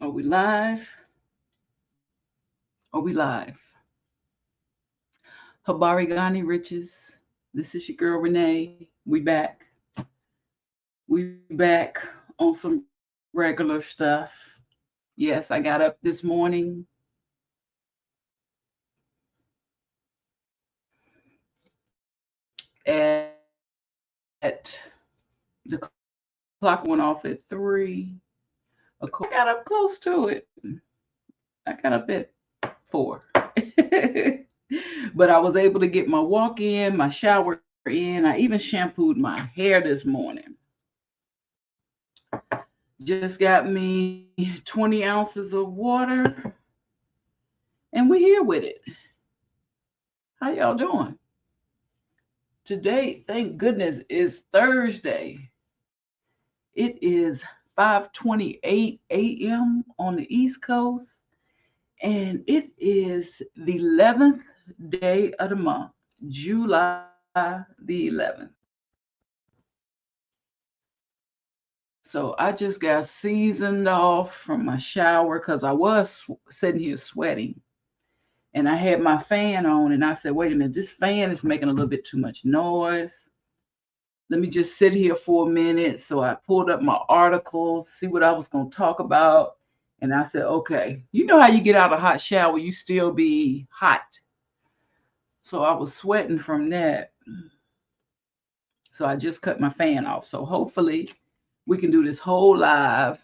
Are we live? Are we live? Habari Gani Riches. This is your girl Renee. We back. We back on some regular stuff. Yes, I got up this morning at the clock went off at 3. Of course, I got up close to it. I got up at 4. But I was able to get my walk in, my shower in. I even shampooed my hair this morning. Just got me 20 ounces of water, and we're here with it. How y'all doing? Today, thank goodness, is Thursday. It is 5:28 a.m. on the East Coast, and it is the 11th day of the month, July the 11th. So I just got seasoned off from my shower because I was sitting here sweating. And I had my fan on, and I said, wait a minute, this fan is making a little bit too much noise. Let me just sit here for a minute. So I pulled up my articles, see what I was going to talk about. And I said, okay, you know how you get out of a hot shower, you still be hot. So I was sweating from that. So I just cut my fan off. So hopefully we can do this whole live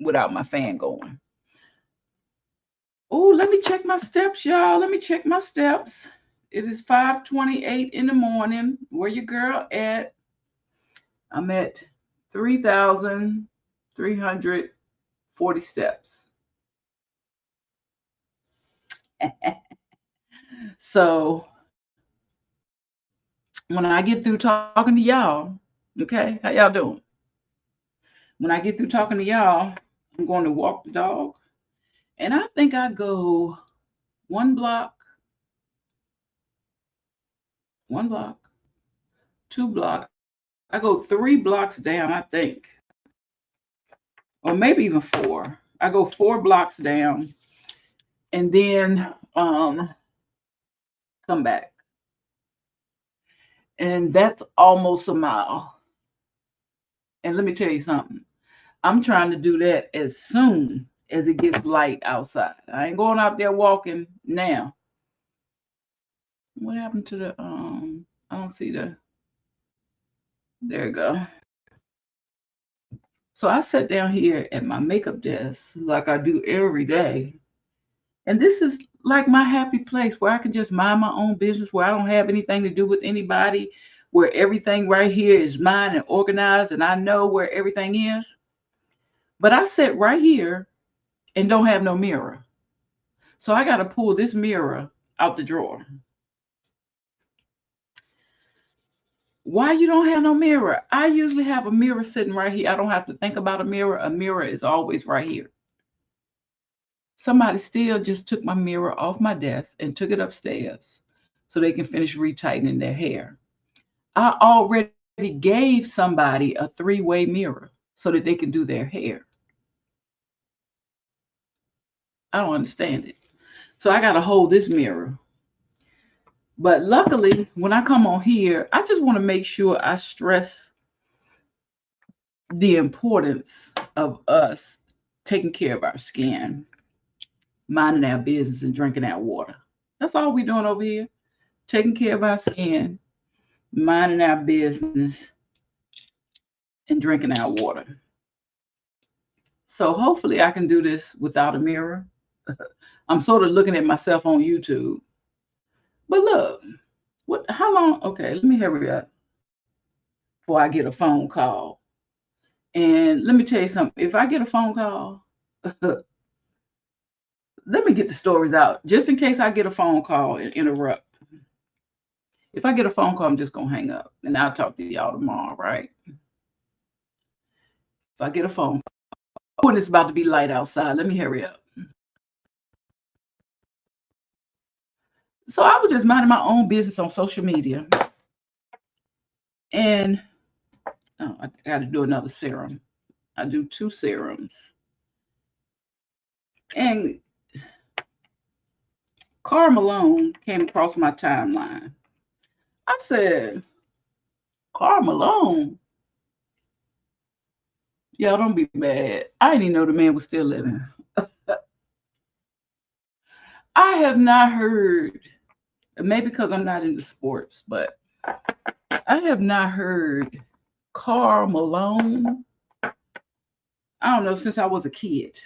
without my fan going. Oh, let me check my steps, y'all. Let me check my steps. It is 5:28 in the morning. Where your girl at? I'm at 3,340 steps. So when I get through talking to y'all, okay, how y'all doing? When I get through talking to y'all, I'm going to walk the dog. And I think I go one block, 2 blocks. I go 3 blocks down, I think. Or maybe even 4. I go 4 blocks down and then come back. And that's almost a mile. And let me tell you something. I'm trying to do that as soon as it gets light outside. I ain't going out there walking now. What happened to the I don't see there you go. So I sat down here at my makeup desk like I do every day. And this is like my happy place where I can just mind my own business, where I don't have anything to do with anybody, where everything right here is mine and organized and I know where everything is. But I sit right here and don't have no mirror. So I got to pull this mirror out the drawer. Why you don't have no mirror? I usually have a mirror sitting right here. I don't have to think about a mirror. A mirror is always right here. Somebody still just took my mirror off my desk and took it upstairs so they can finish retightening their hair. I already gave somebody a 3-way mirror so that they can do their hair. I don't understand it. So I got to hold this mirror. But luckily, when I come on here, I just want to make sure I stress the importance of us taking care of our skin, minding our business, and drinking our water. That's all we're doing over here. Taking care of our skin, minding our business, and drinking our water. So hopefully I can do this without a mirror. I'm sort of looking at myself on YouTube. But look, how long? Okay, let me hurry up before I get a phone call. And let me tell you something. If I get a phone call, let me get the stories out just in case I get a phone call and interrupt. If I get a phone call, I'm just going to hang up and I'll talk to y'all tomorrow, right? If I get a phone call, when it's about to be light outside, let me hurry up. So I was just minding my own business on social media. And I got to do another serum. I do 2 serums. And Karl Malone came across my timeline. I said, Karl Malone? Y'all don't be mad. I didn't even know the man was still living. I have not heard, maybe because I'm not into sports, but I have not heard Karl Malone, I don't know, since I was a kid.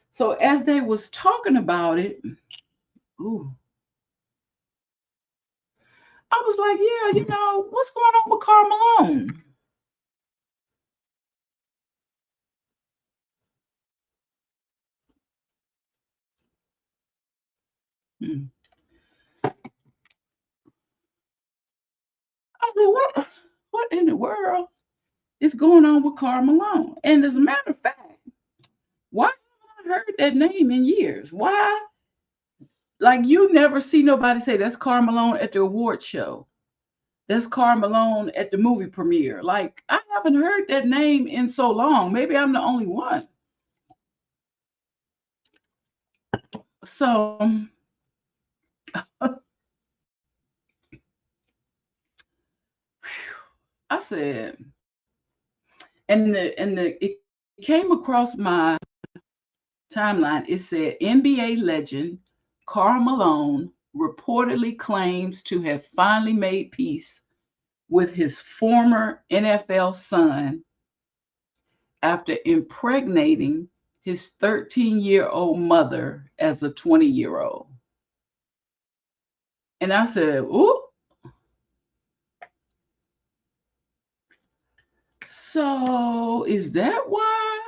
So as they was talking about it, ooh, I was like, yeah, what's going on with Karl Malone? Hmm. I said, what in the world is going on with Karl Malone? And as a matter of fact, why haven't I heard that name in years? Why? Like you never see nobody say that's Karl Malone at the award show. That's Karl Malone at the movie premiere. Like I haven't heard that name in so long. Maybe I'm the only one. So I said, and it came across my timeline. It said NBA legend Karl Malone reportedly claims to have finally made peace with his former NFL son after impregnating his 13-year-old mother as a 20-year-old. And I said, ooh. So is that why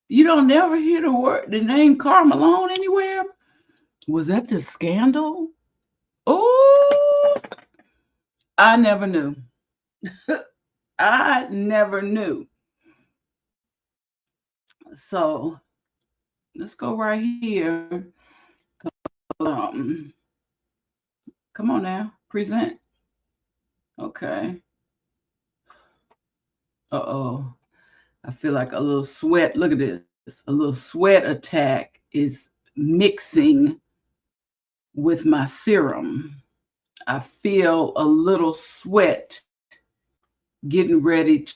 you don't never hear the name Karl Malone anywhere? Was that the scandal? Oh, I never knew. I never knew. So let's go right here. Um, Come on now, present. Okay. Uh-oh. I feel like a little sweat. Look at this. A little sweat attack is mixing with my serum. I feel a little sweat getting ready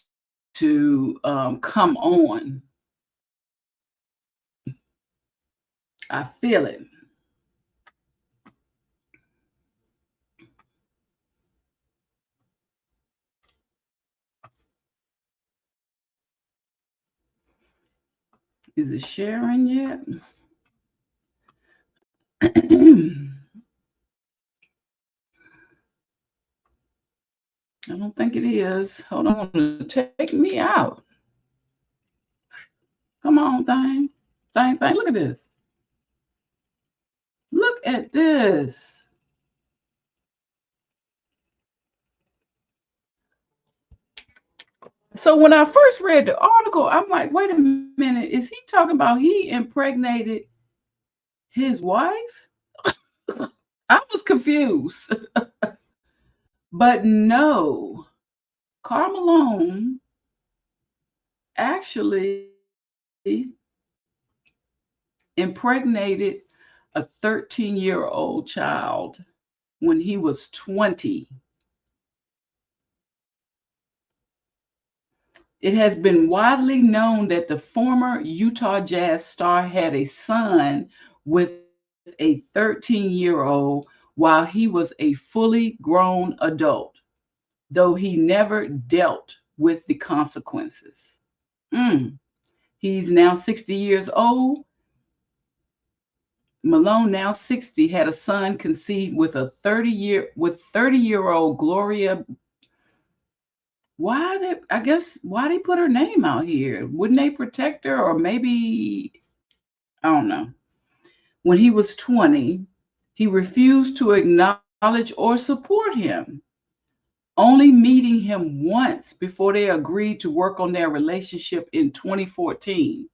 to come on. I feel it. Is it sharing yet? I don't think it is. Hold on. Take me out. Come on, thing. Thing. Look at this. Look at this. So when I first read the article, I'm like, wait a minute. Is he talking about he impregnated his wife? I was confused. But no, Karl Malone actually impregnated a 13-year-old child when he was 20. It has been widely known that the former Utah Jazz star had a son with a 13-year-old while he was a fully grown adult, though he never dealt with the consequences. He's now 60 years old. Malone, now 60, had a son conceived with a 30-year-old Gloria. Why they put her name out here? Wouldn't they protect her? Or maybe, I don't know. When he was 20, he refused to acknowledge or support him, only meeting him once before they agreed to work on their relationship in 2014.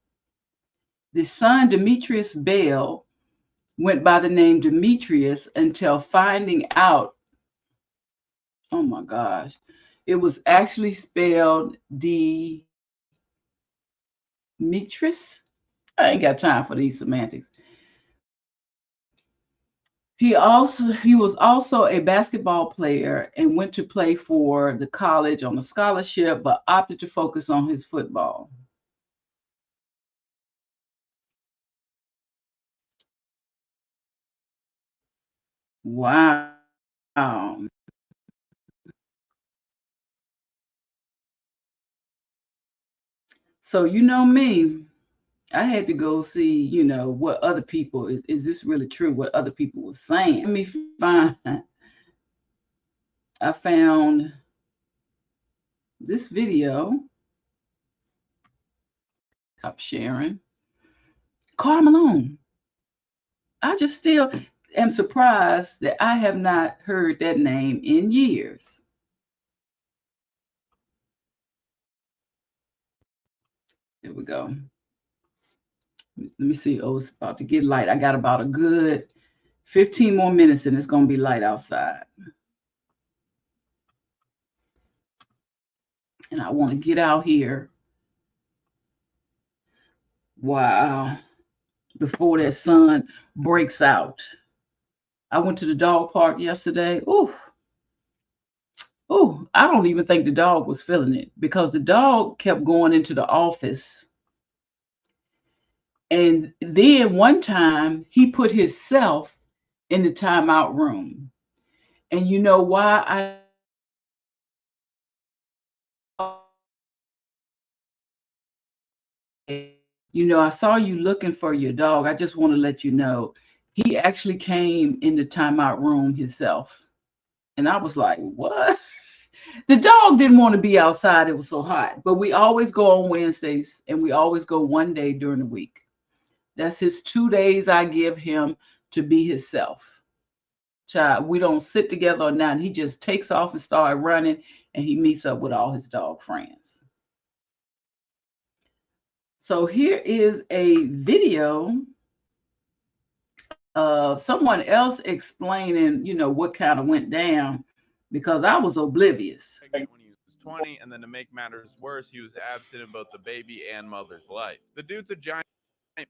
The son, Demetrius Bell, went by the name Demetrius until finding out, oh my gosh, It was actually spelled Demetris. I ain't got time for these semantics. He was also a basketball player and went to play for the college on a scholarship, but opted to focus on his football. Wow. So you know me, I had to go see, what other people is this really true? What other people were saying. Let me find. I found this video. Stop sharing. Karl Malone. I just still am surprised that I have not heard that name in years. Here we go. Let me see. Oh, it's about to get light. I got about a good 15 more minutes and it's going to be light outside. And I want to get out here. Wow. Before that sun breaks out. I went to the dog park yesterday. Ooh. Ooh, I don't even think the dog was feeling it because the dog kept going into the office. And then one time he put himself in the timeout room. And you know why I saw you looking for your dog. I just want to let you know he actually came in the timeout room himself. And I was like, what? The dog didn't want to be outside. It was so hot. But we always go on Wednesdays and we always go one day during the week. That's his 2 days I give him to be himself. Child, we don't sit together or nothing. He just takes off and starts running and he meets up with all his dog friends. So here is a video of someone else explaining, what kind of went down because I was oblivious. When he was 20, and then to make matters worse, he was absent in both the baby and mother's life. The dude's a giant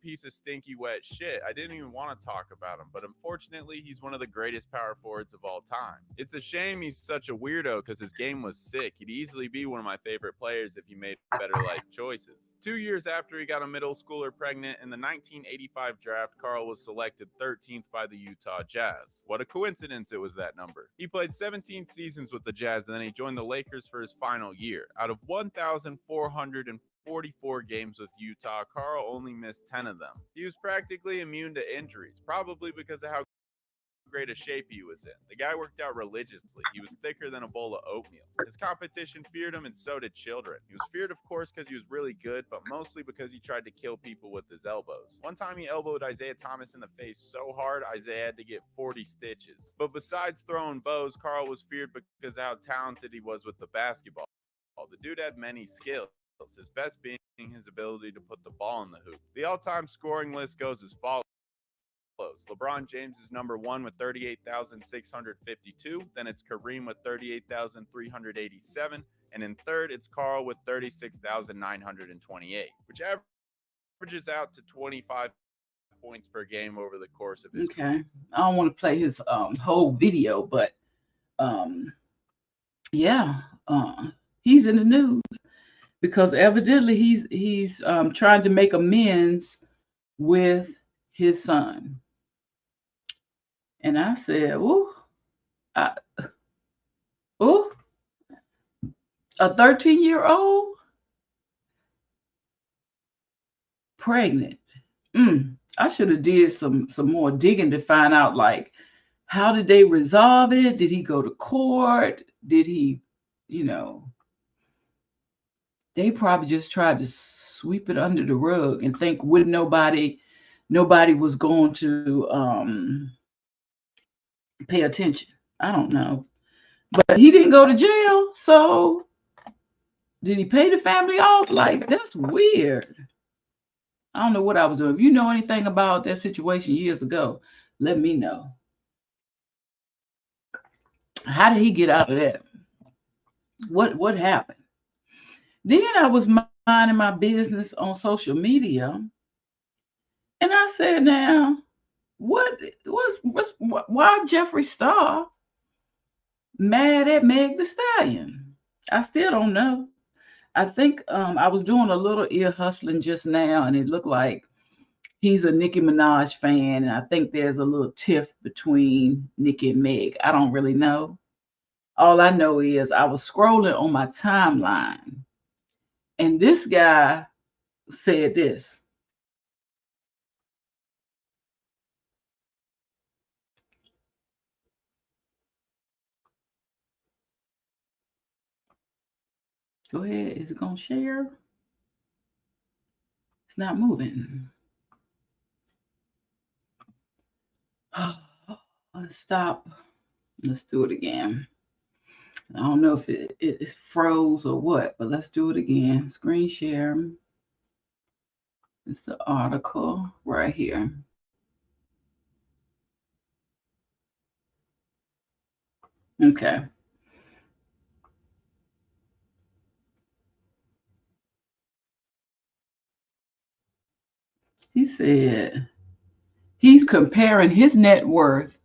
piece of stinky wet shit. I didn't even want to talk about him, but unfortunately, he's one of the greatest power forwards of all time. It's a shame he's such a weirdo because his game was sick. He'd easily be one of my favorite players if he made better life choices. 2 years after he got a middle schooler pregnant in the 1985 draft, Karl was selected 13th by the Utah Jazz. What a coincidence it was that number. He played 17 seasons with the Jazz and then he joined the Lakers for his final year. Out of 1,444 games with Utah, Karl only missed 10 of them. He was practically immune to injuries, probably because of how great a shape he was in. The guy worked out religiously. He was thicker than a bowl of oatmeal. His competition feared him and so did children. He was feared, of course, because he was really good, but mostly because he tried to kill people with his elbows. One time he elbowed Isaiah Thomas in the face so hard, Isaiah had to get 40 stitches. But besides throwing bows, Karl was feared because of how talented he was with the basketball. The dude had many skills, his best being his ability to put the ball in the hoop. The all-time scoring list goes as follows. LeBron James is number one with 38,652. Then it's Kareem with 38,387. And in third, it's Karl with 36,928, which averages out to 25 points per game over the course of his career. I don't want to play his whole video, but yeah, he's in the news because evidently he's trying to make amends with his son. And I said, ooh, a 13-year-old pregnant. I should have did some more digging to find out, like, how did they resolve it? Did he go to court? Did he, they probably just tried to sweep it under the rug and think nobody was going to pay attention. I don't know. But he didn't go to jail, so did he pay the family off? Like, that's weird. I don't know what I was doing. If you know anything about that situation years ago, let me know. How did he get out of that? What happened? Then I was minding my business on social media, and I said, "Now, why Jeffree Star mad at Meg the Stallion?" I still don't know. I think I was doing a little ear hustling just now, and it looked like he's a Nicki Minaj fan, and I think there's a little tiff between Nicki and Meg. I don't really know. All I know is I was scrolling on my timeline, and this guy said this. Go ahead. Is it gonna share? It's not moving. Let's stop. Let's do it again. I don't know if it froze or what, but let's do it again. Screen share. It's the article right here. Okay. He said he's comparing his net worth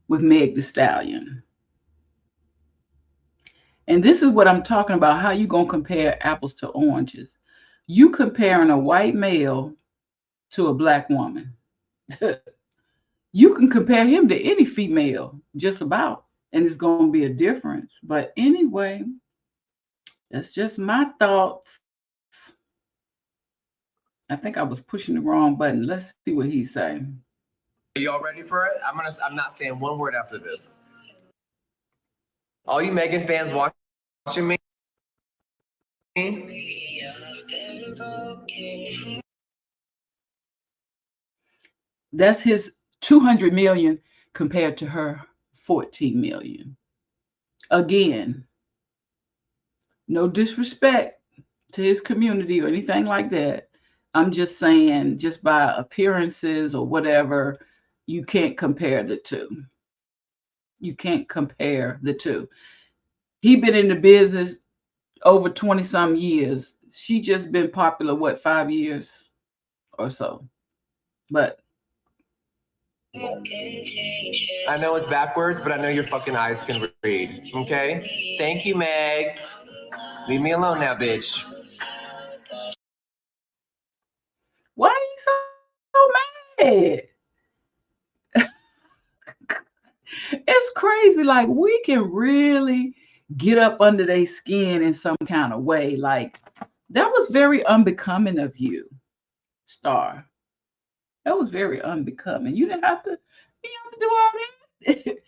with Meg the Stallion. And this is what I'm talking about. How you gonna compare apples to oranges? You comparing a white male to a black woman. You can compare him to any female, just about, and it's gonna be a difference. But anyway, that's just my thoughts. I think I was pushing the wrong button. Let's see what he's saying. Are y'all ready for it? I'm not saying one word after this. All you Megan fans watching me. That's his 200 million compared to her 14 million. Again, no disrespect to his community or anything like that. I'm just saying, just by appearances or whatever, you can't compare the two. You can't compare the two. He been in the business over 20 some years. She just been popular, what, 5 years or so. But I know it's backwards, but I know your fucking eyes can read. Okay? Thank you, Meg. Leave me alone now, bitch. why are you so mad? It's crazy. Like, we can really get up under their skin in some kind of way. Like, that was very unbecoming of you, Star. That was very unbecoming. You didn't have to do all that.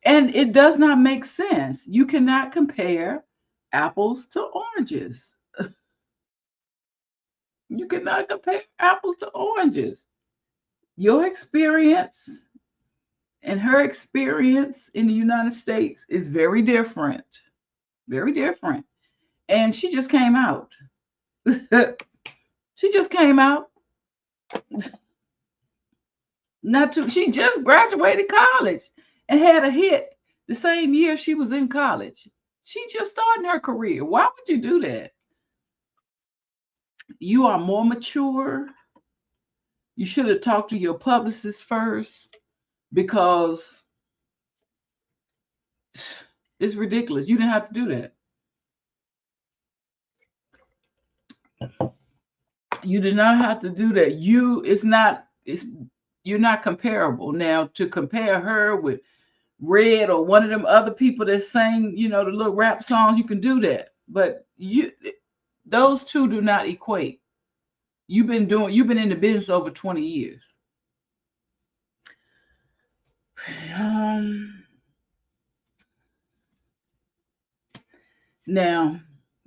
And it does not make sense. You cannot compare apples to oranges. You cannot compare apples to oranges. Your experience and her experience in the United States is very different. Very different. And she just came out. She just came out. She just graduated college and had a hit the same year she was in college. She just started her career. Why would you do that? You are more mature. You should have talked to your publicist first, because it's ridiculous. You didn't have to do that. You did not have to do that. You're not comparable. Now, to compare her with Red or one of them other people that sang, the little rap songs, you can do that. But those two do not equate. You've been in the business over 20 years. Now,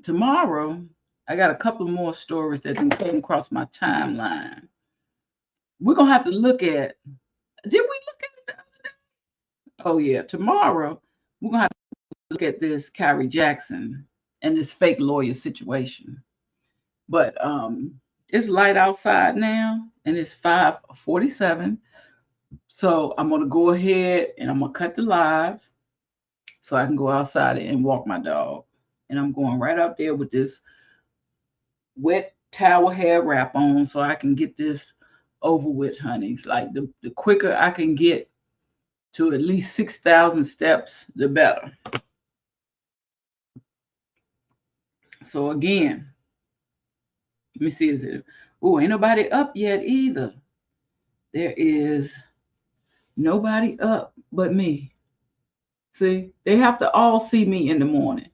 tomorrow, I got a couple more stories that came across my timeline. We're gonna have to look at. Did we look at it the other day? Oh yeah, tomorrow we're gonna have to look at this Kyrie Jackson and this fake lawyer situation. But it's light outside now, and it's 5:47. So I'm gonna go ahead and I'm gonna cut the live so I can go outside and walk my dog. And I'm going right up there with this wet towel hair wrap on so I can get this over with, honey. It's like the quicker I can get to at least 6,000 steps, the better. So again, let me see, is it, oh, ain't nobody up yet either. There is nobody up but me. See, they have to all see me in the morning.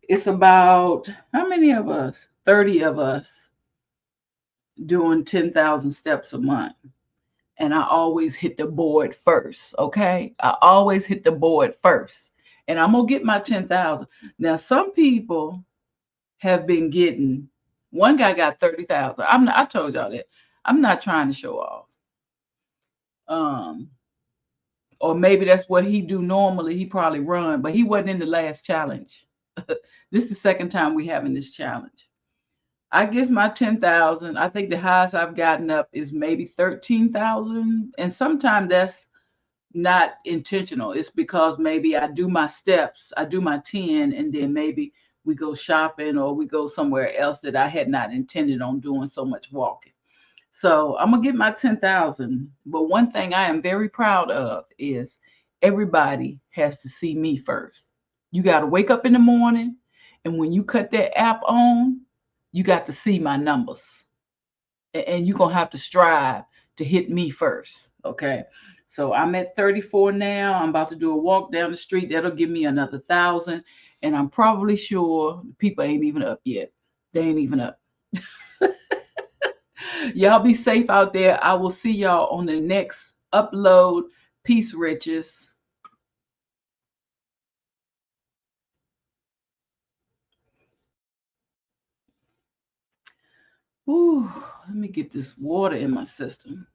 It's about how many of us? 30 of us doing 10,000 steps a month. And I always hit the board first, okay? I always hit the board first. And I'm going to get my 10,000. Now, some people have been getting, one guy got 30,000. I told y'all that. I'm not trying to show off. Um, or maybe that's what he do normally. He probably run, but he wasn't in the last challenge. This is the second time we having this challenge. I guess my 10,000, I think the highest I've gotten up is maybe 13,000. And sometimes that's not intentional. It's because maybe I do my steps, I do my 10, and then maybe we go shopping or we go somewhere else that I had not intended on doing so much walking. So I'm going to get my 10,000. But one thing I am very proud of is everybody has to see me first. You got to wake up in the morning, and when you cut that app on, you got to see my numbers. And you're going to have to strive to hit me first. Okay. So I'm at 34 now. I'm about to do a walk down the street. That'll give me another 1,000. And I'm probably sure people ain't even up yet. They ain't even up. Y'all be safe out there. I will see y'all on the next upload. Peace, riches. Ooh, let me get this water in my system.